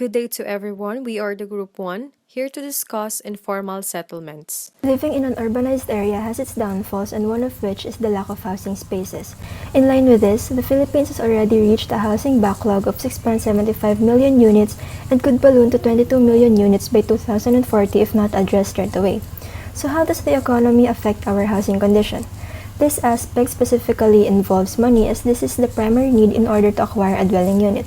Good day to everyone. We are the Group 1, here to discuss informal settlements. Living in an urbanized area has its downfalls, and one of which is the lack of housing spaces. In line with this, the Philippines has already reached a housing backlog of 6.75 million units and could balloon to 22 million units by 2040 if not addressed right away. So how does the economy affect our housing condition? This aspect specifically involves money, as this is the primary need in order to acquire a dwelling unit.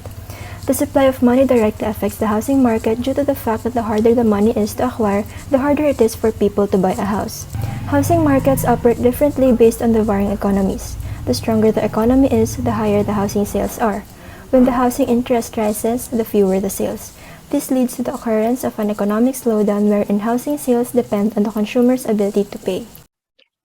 The supply of money directly affects the housing market due to the fact that the harder the money is to acquire, the harder it is for people to buy a house. Housing markets operate differently based on the varying economies. The stronger the economy is, the higher the housing sales are. When the housing interest rises, the fewer the sales. This leads to the occurrence of an economic slowdown wherein housing sales depend on the consumer's ability to pay.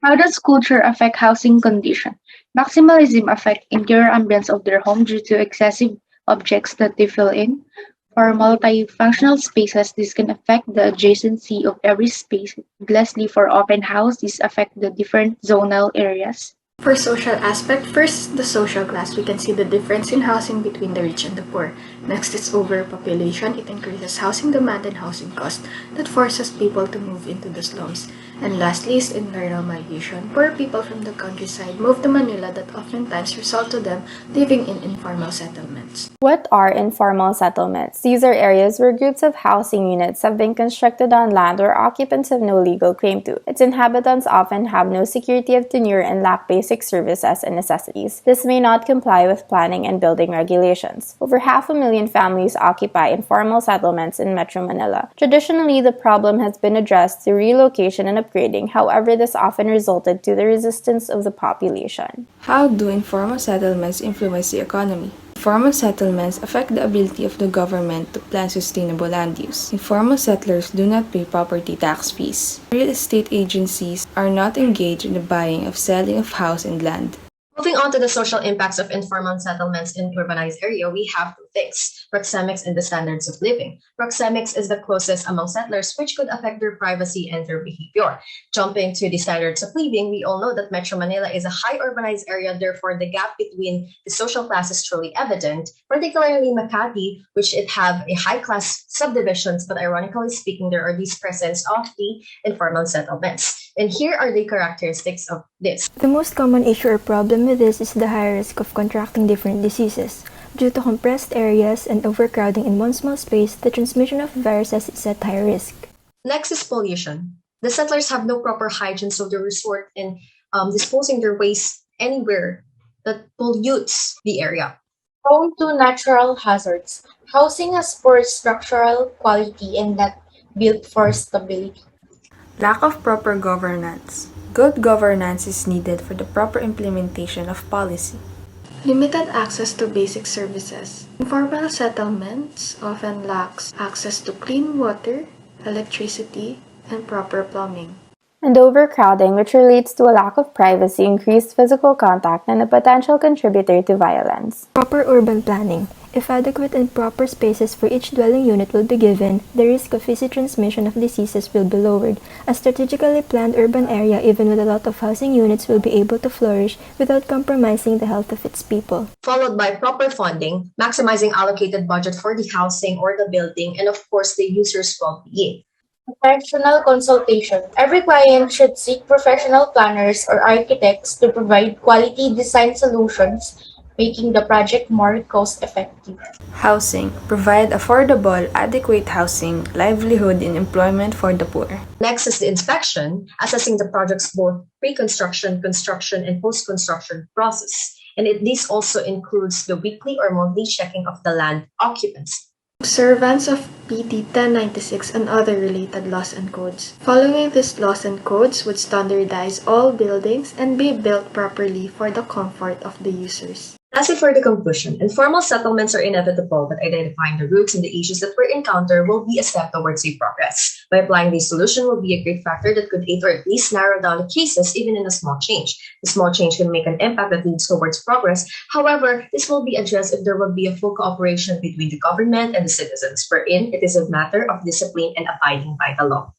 How does culture affect housing condition? Maximalism affect interior ambience of their home due to excessive objects that they fill in. For multifunctional spaces, this can affect the adjacency of every space. Lastly, for open house, this affect the different zonal areas. For social aspect, first, the social class. We can see the difference in housing between the rich and the poor. Next is overpopulation. It increases housing demand and housing cost that forces people to move into the slums. And lastly is internal migration. Poor people from the countryside move to Manila that oftentimes result to them living in informal settlements. What are informal settlements? These are areas where groups of housing units have been constructed on land where occupants have no legal claim to. Its inhabitants often have no security of tenure and lack basic services and necessities. This may not comply with planning and building regulations. Over 500,000 families occupy informal settlements in Metro Manila. Traditionally, the problem has been addressed through relocation and upgrading. However, this often resulted to the resistance of the population. How do informal settlements influence the economy? Informal settlements affect the ability of the government to plan sustainable land use. Informal settlers do not pay property tax fees. Real estate agencies are not engaged in the buying or selling of house and land. Moving on to the social impacts of informal settlements in urbanized area, we have two things: proxemics and the standards of living. Proxemics is the closest among settlers, which could affect their privacy and their behavior. Jumping to the standards of living, we all know that Metro Manila is a high urbanized area, therefore the gap between the social class is truly evident, particularly Makati, which it have a high-class subdivisions, but ironically speaking, there are these presence of the informal settlements. And here are the characteristics of this. The most common issue or problem with this is the high risk of contracting different diseases. Due to compressed areas and overcrowding in one small space, the transmission of viruses is at high risk. Next is pollution. The settlers have no proper hygiene, so they resort in disposing their waste anywhere that pollutes the area. Prone to natural hazards. Housing has poor structural quality and not built for stability. Lack of proper governance. Good governance is needed for the proper implementation of policy. Limited access to basic services. Informal settlements often lacks access to clean water, electricity, and proper plumbing. And overcrowding, which relates to a lack of privacy, increased physical contact, and a potential contributor to violence. Proper urban planning. If adequate and proper spaces for each dwelling unit will be given, the risk of easy transmission of diseases will be lowered. A strategically planned urban area, even with a lot of housing units, will be able to flourish without compromising the health of its people. Followed by proper funding, maximizing allocated budget for the housing or the building, and of course the user's well-being. Professional consultation. Every client should seek professional planners or architects to provide quality design solutions, making the project more cost-effective. Housing. Provide affordable, adequate housing, livelihood, and employment for the poor. Next is the inspection, assessing the project's both pre-construction, construction, and post-construction process. And this also includes the weekly or monthly checking of the land occupancy. Observance of PT 1096 and other related laws and codes. Following these laws and codes would standardize all buildings and be built properly for the comfort of the users. Lastly, for the conclusion, informal settlements are inevitable, but identifying the roots and the issues that we encounter will be a step towards a progress. By applying these solutions will be a great factor that could aid or at least narrow down the cases even in a small change. The small change can make an impact that leads towards progress. However, this will be addressed if there will be a full cooperation between the government and the citizens, wherein it is a matter of discipline and abiding by the law.